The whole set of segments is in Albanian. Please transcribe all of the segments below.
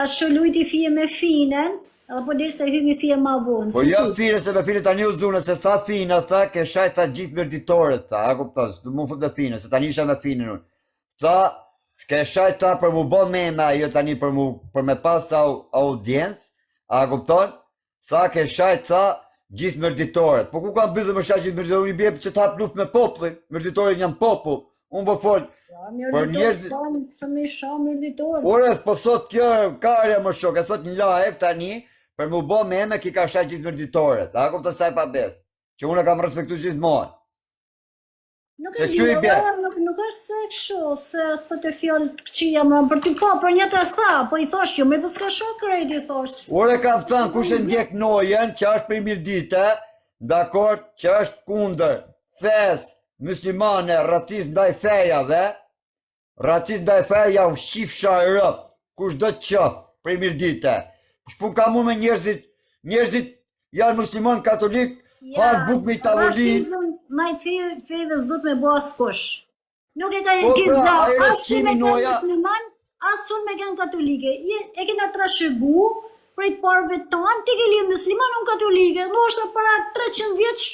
Ashtu lujti fije me finen, edhe po deshte hymi fije ma vonë. Po jo fine se me fine tani u zune, se tha fina, tha ke shaj tha gjithë mërditorët, tha, a kupton, se du mu fut me fine, se tani isha me fine unë. Tha, ke shaj tha për mu bo me ajo tani për me pas audiencë, a kupton? Tha ke shaj tha gjithë mërditorët. Po ku kam bizë më shaj gjithë mërditorët, unë i bje që ta hap luft me popullin, mërditorët janë popull, unë po folë. Për njerëzit... Ure, po thot kjo karja më shok, e thot një live tani, për mu bo me eme ki ka shaj gjithë mërditorët, a kupton saj pa besë, që unë e kam respektu gjithmonë. Nuk është se kështu, se thot e fjallë këqia më për ty po, për një të tha, po i thosh që me për s'ka shok krejt i thosh. Ure kam thënë, kush e ndjek nojen, që është për mirë dite, dakord, që është kunder, fes, muslimane, racist ndaj fejave, racist ndaj feja u shifsha e rëp, kush do të qëp, për mirë dite. Shpun ka mu me njerëzit janë muslimon katolik, hanë buk me i tavolin. Ma i fejve s'dut me bo askush. Nuk e ka e gjitha, as të me kënë musliman, as unë me kënë katolike. E kena trashëgu për i parve tonë, ti ke lidhë musliman, unë katolike. Në është para 300 vjeç,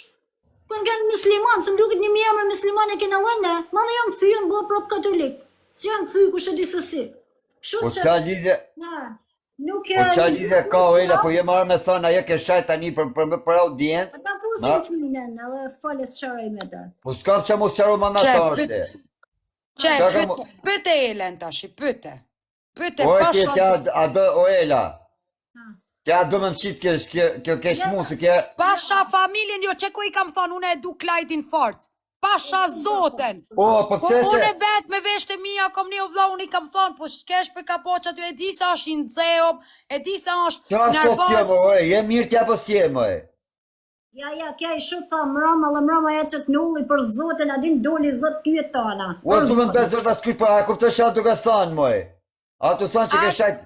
kënë kënë musliman, se më duket një mjemër musliman e kena vënde, ma dhe jam këthy, jam bo prop katolik. Si jam këthy, ku shë disësi. Po qa lidhe... Po qa lidhe ka o Ela, po jem arë me thënë, aje ke shaj tani për audiencë. Ta fusin finen, edhe fales qarej me ta. Po s'kam që mos qaro ma me tarte. Pëte Elen tashi, pëte. Pëte, O pasha... O Ela, tja do me më qitë kjo kesh mu, se kje... Pasha familjen jo, që ku i kam thonë, une e du Klajtin fort. Pasha zoten. Po pëse se... Une vetë me veshte mija, kom një vla, unë i kam thonë, po shkesh për ka po që aty, e di sa është i nëzeop, e di sa është nervos. Qa sot tje, more, je mirë tja po s'je, more. Ja, kja i shumë tha mrama, dhe mrama e që të nulli për zoten, adin doli zot ty e tana. O, su me më bezër të s'kush për, a kuptë që ato ka thanë, more. A të thanë që ke shajt...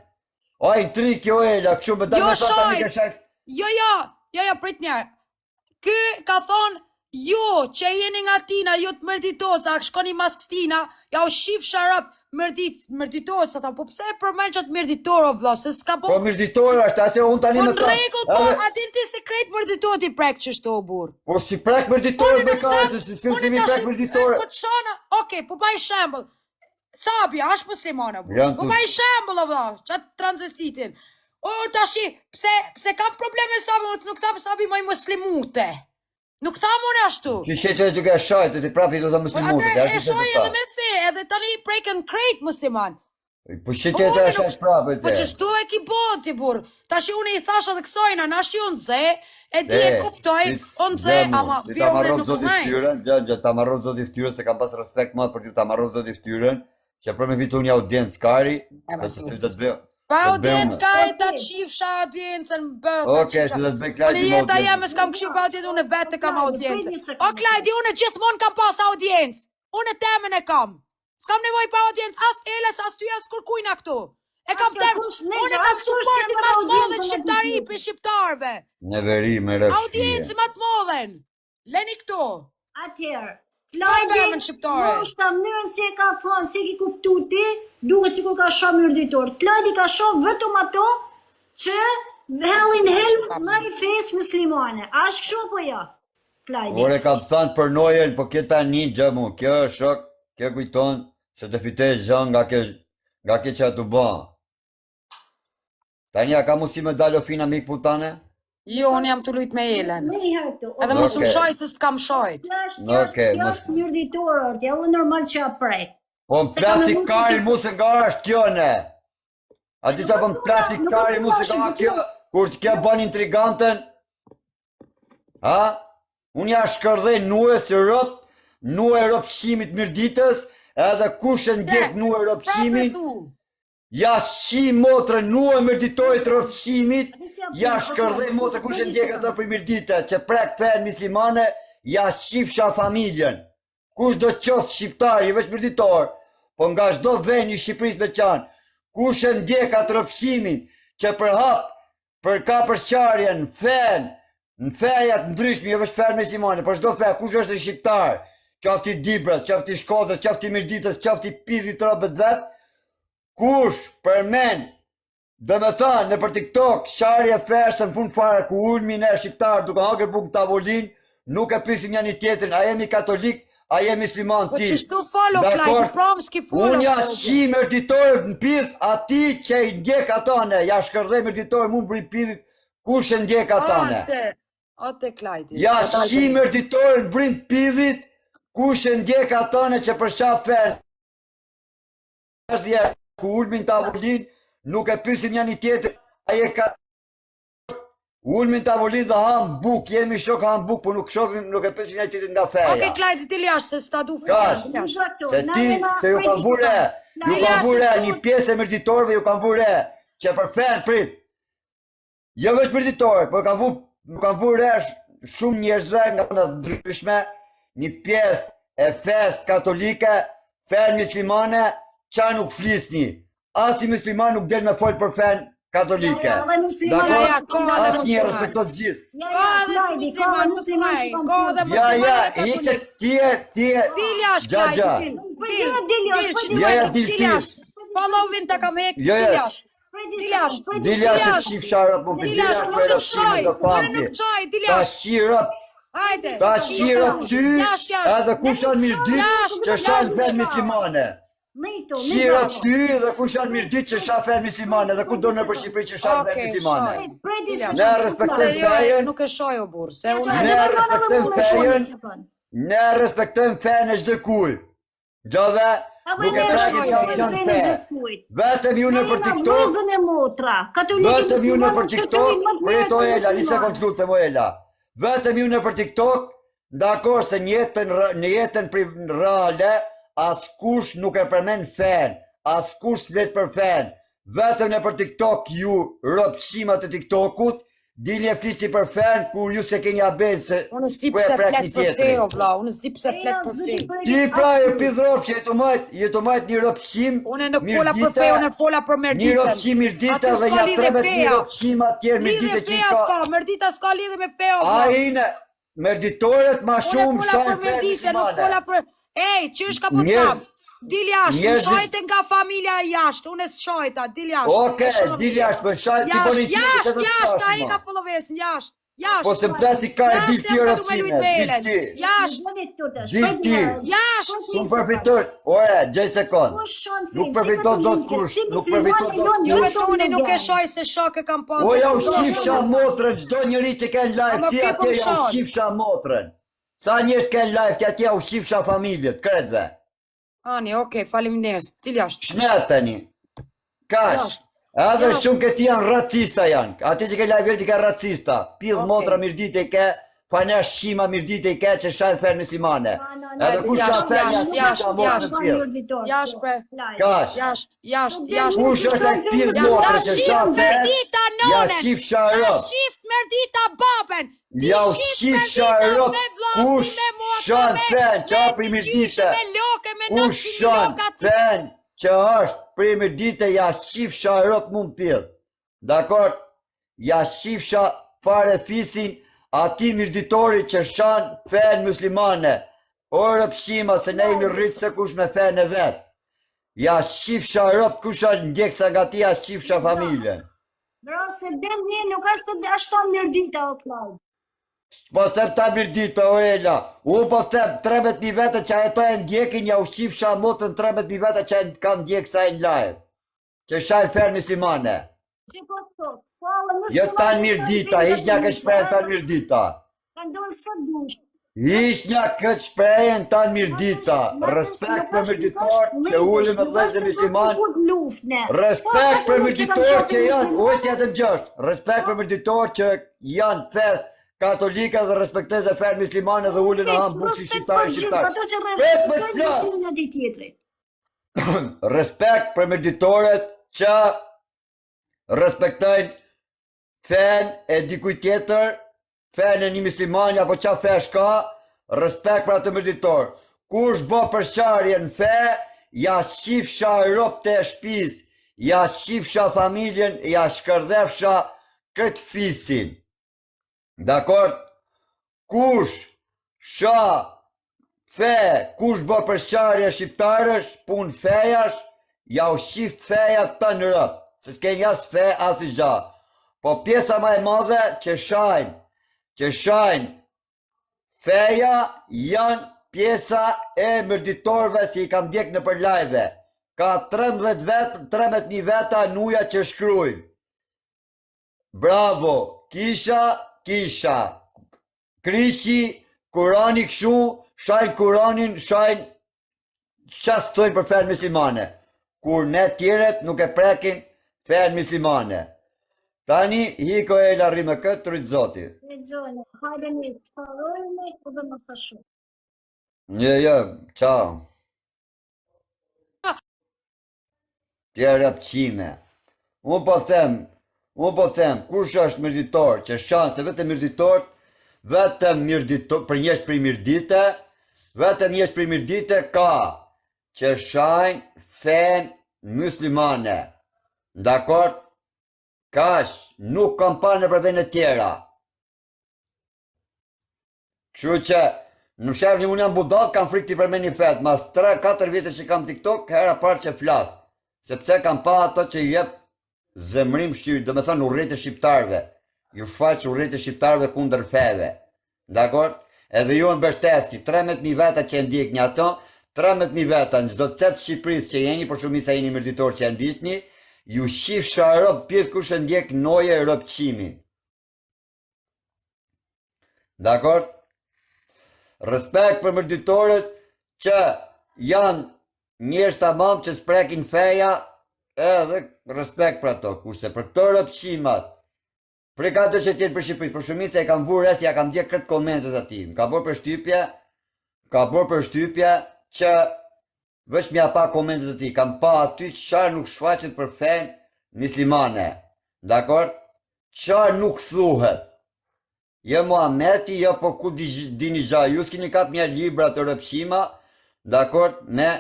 O, i tri kjo Ela, këshu me dalë me thata mi ke shajt... Jo, prit njerë. Ky ka thonë, jo, që jeni nga tina, jo të mërditosa, a shkoni mas këtina, ja u shif sharap mërditosa, po pse e përmen që të mërditoro, vla, se s'ka po... Po mërditoro është, ase unë tani me ta... Po në regull, po, atin ti sekret mërditoro ti prek që shto, burë. Po si prek mërditoro me ka, se si s'këm mi prek mërditoro... Po të shana, oke, po pa i shembl, Sabi, ashtë muslimana, burë, po pa i shembl, vla, që atë transvestitin. O, tashi, pse kam probleme Sabi, nuk ta Sabi maj muslimute. Nuk tha mune ashtu. Që shetë e duke shajtë, të prapi do të muslimutë. E shoj edhe me fe, edhe tani preken krejt musliman. Po shetë e shajtë prapi të. Po që shtu e ki boti, burë. Ta shi unë i thasha dhe kësojna, në ashtë unë ze, e di e kuptoj, unë ze, ama bjore nuk umej. Gjë, ta marron zoti ftyrën, se kam pas respekt madh për ty, ta marron zoti ftyrën, që për me fitu një audiencë kari, dhe se ty të të bëjë. Pa audiencë kari ta qifsha audiencën bëtë. Oke, se dhe të bëjë Klajdi më audiencë. Unë jeta jam s'kam këshu pa audiencë, unë vetë kam audiencë. O Klajdi, unë gjithmonë kam pas audiencë. Unë temen e kam. S'kam nevoj pa audiencë, as Eles, as ty, as kërkujna këtu. E kam temen, unë e kam supportin ma të modhen shqiptari për shqiptarve. Në veri, me rëshqie. Audiencë ma të modhen. Leni këtu. Atjerë. Klajdi, në është të mënyrën si e ka thonë, si e ki kuptu ti, duhet si kur ka shumë mërditor. Klajdi ka shumë vetëm ato që hellin helm në i fejs muslimane. A është këshu po ja? Klajdi. Ore kam thënë për nojen, po këta një gjë mu, kjo është shok, kjo kujton, se të fitej zhën nga ke që atu ba. Tani a ka musi me dalë ofina mik putane? Jo, unë jam të lujt me Elen. Edhe Edhe mos më shoj se s'kam shojt. Kjo është mërditorë, kjo është normal që a prej. Po më plasi kari mu se nga është kjo ne. A di sa po më plasi kari mu se nga kjo, kur të kjo ban intriganten. Ha? Unë ja shkërdhej nuë së rëp, nuë e rëpshimit mirditës, edhe kush e ndjek nuë e rëpshimit. Ja shi motre nuë e mërditorit rëpshimit, ja shkërdhej motre kush e ndjek ato për mirdite, që prek fen mislimane, ja shifsha familjen. Kush do qoftë shqiptari, veç mërditor, po nga shdo ven një Shqipëris me qanë, kush e ndjek atë rëpshimin, që për hap, për ka përshqarjen, në fejat ndryshmi, jo veç fen mislimane, për shdo fej, kush është në shqiptar, qafti Dibras, qafti Shkodrës, qafti Mirditës, qafti Pidhit të robet vetë, kush përmen Dhe me thanë, në për TikTok, sharje fesën punë fare ku ulmin e shqiptarë duke hangër bukë tavolin, nuk e pysim një tjetrin, a jemi katolik, a jemi musliman Po ti. që shtu follow, Klajt, prom s'ki follow. Unë jashtë qi mërditorët në pith, ati që i ndjek atane, ja shkërdhe mërditorët mund për i pithit, kush e ndjek atane. Ate Klajti. Jashtë qi mërditorët në brim pithit, kush e ndjek atane që për shaf fesë. Ku ulmin tavolin, nuk e pysim një tjetër, aje ka ulmin tavolin dhe ham buk, jemi shok ham buk, po nuk e pysim një tjetër nga feja. Oke, Klajti, ti ljash, se s'ta du Kash, se ti, se ju kam vure, një pjesë e mërditorëve ju kam vure, që për fen, prit, jo veç mërditorë, po kam vure shumë njerëzve nga në ndryshme, një pjesë e fesë katolike, fen muslimane, qa nuk flisni. Asi musliman nuk del me folë për fen katolike. Asë një respektot gjithë. Ka dhe musliman, ka dhe musliman e katolik. Diljash, Klajti, diljash. Followin të kam hek, diljash. Diljash e qif sharë, po për diljash për e shime të famti. Ta shirëp, Hajde, ta shirëp ty, edhe kushan mirë ditë që shanë fen muslimane. Shira ty dhe kush janë mirë ditë që shafen muslimane dhe ku do në për Shqipëri që shafen muslimane. Ne respektojmë fejen, nuk e shoj o burë, se unë ne respektojmë fejen, ne respektojmë fejen e çdo kuj. Gjove, nuk e praki ka janë fe. Vetëm ju në për TikTok, vetëm ju në për TikTok, rejto Ela, një sekund lutem o Ela. Vetëm ju në për TikTok, dakor se në jetën reale, as kush nuk e përmen fen, as kush flet për fen, vetëm në për TikTok ju rëpshimat e TikTokut, dini e flisni për fen, kur ju se keni abed se unë s'di pse flet për fe, o vla, unë s'di pse flet për fe. Ti pra e pidhrop që jetu majt një rëpshim, unë nuk fola për fe, unë fola për merditën. një rëpshim mirdita dhe një 13 rëpshim atjer mirdite që i ka. Merdita s'ka lidhe me fe, o vla. A ine, merditoret ma shumë shanë fen muslimane. Ej, që është ka për kam? Dil jashtë, më shajtë nga familja jashtë, unë e së shajta, dil jashtë. Oke, dil jashtë, për shajtë, ti po një tjë të të jashtë, a i ka followesin, jashtë. Po se më plasi ka e dil tjë rëpqime, dil ti. Jashtë, dil ti. Jashtë. Su më përfitur, ore, gjej sekund. Nuk përfitur do të kush, nuk përfitur do të kush. Jo me thoni, nuk e shaj se shok e kam pasë. O, ja u shifsha motrën, gjdo njëri që ke në live, ti atje ja u shifsha motrën. Sa njështë ke në live, ti atje u shifsha familjet, kretve. Ani, okej, falim njerës, ti jashtë. Shnetëni. Kash. Edhe shumë këti janë racista janë. Ati që ke live ti ka racista. Pidh motra mirdite i ke, fanesh shima mirdite i ke që shanë fen muslimane. Edhe ku shanë fen janë shifsha motrën pidh. Jashtë pre. Kash. Jashtë. Kush është e pidh motrën që shanë fen, ja shifsha rëp. Shift merdita baben. Ja u shifsha rëp, kush shanë fen që a primirdite, kush shanë fen që është primirdite, ja shifsha rëp mund pidh. Dakor, ja shifsha fare fisin ati mirditori që shanë fen muslimane. O rëpshima se ne imi rritë se kush me fen e vetë. Ja shifsha rëp, kush është ndjeksa nga ti, ja shifsha familjen. Rase dem një nuk është të ashton mirdita o Klaud. Po them ta mirdita o Ela, unë po them 13.000 vete që ajeto e ndjekin, ja u shifsha motën 13.000 vete që ka ndjek sa e në live, që shajnë fer muslimane. Jo ta mirdita, ish një këtë shprejën ta mirdita. Ish një këtë shprejën ta mirdita. Respekt për mirditor që ullim e dhezë musliman. Respekt për mirditor që janë, ujtë jetë në gjështë. Respekt për mirditor që janë fes katolika dhe respektet dhe fer muslimane dhe ullin e hamë bukë si shqiptari. Respekt për mirditoret që respektojnë fen e dikuj tjetër, fen e një muslimani apo qa fe shka, respekt për atë mirditor. Kush bo përshqarje në fe, ja shifsha rop të shpis, ja shifsha familjen, ja shkërdhefsha këtë fisin. Dakor? Kush sha fe, kush bo përshqarje shqiptarësh, pun fejash, ja u shift feja të në rëp. se s'keni as fe, as i gja. Po pjesa ma e madhe që shajnë feja janë pjesa e mërditorve si i kam djek në për lajve. Ka 13.000 veta nuja që shkrujnë. Bravo, kisha, krishi, kurani këshu, shajnë kuranin, shajnë qasë tojnë për fejnë muslimane, kur ne tjeret nuk e prekin fejnë muslimane. Tani, hiko e larri me këtë të rritë zoti. E gjone, hajde një të parojme, ku dhe më thashu. Jo, qao. Tjere pëqime. Unë po them, kush është mirditor, që shanë se vetëm mirditor, për njesh për i mirdite, vetëm njesh për i mirdite ka, që shajnë fen muslimane. Dakor? Kash, nuk kam pa në përbene tjera. Kështu që, në shërë një unë jam budak, kam frikë t'i përmeni fet, mas 3-4 vite që kam TikTok, hera parë që flasë, sepse kam pa ato që jep zemrim shqyrë, dhe me thënë urrejtë shqiptarve, ju shfaqë urrejtë shqiptarve kundër feve. Dakor? Edhe ju në bështeski, 13.000 veta që e ndjek një ato, 13.000 veta në gjdo cëtë Shqipëris që jeni, për shumica jeni mërditor që e ndishni, ju shif sharop pjetë kush e ndjek noje rëpqimin. Dakor? Respekt për mërditorët që janë njerëz tamam që s'prekin feja, edhe respekt për ato, kurse për këto rëpqimat, për ka të që tjetë për Shqipëris, për shumica e kam vurë si ja kam djek këtë komentet ati, ka bërë për shtypje që veç mja pa komentet ati, kam pa aty qarë nuk shfaqet për fen muslimane, dakor? Qarë nuk thuhet, jo Muhameti, jo po ku dini gja, ju s'kini kap një libra të rëpqima, dakor? Me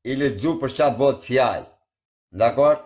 i ledzu për qa bot fjallë, dakor?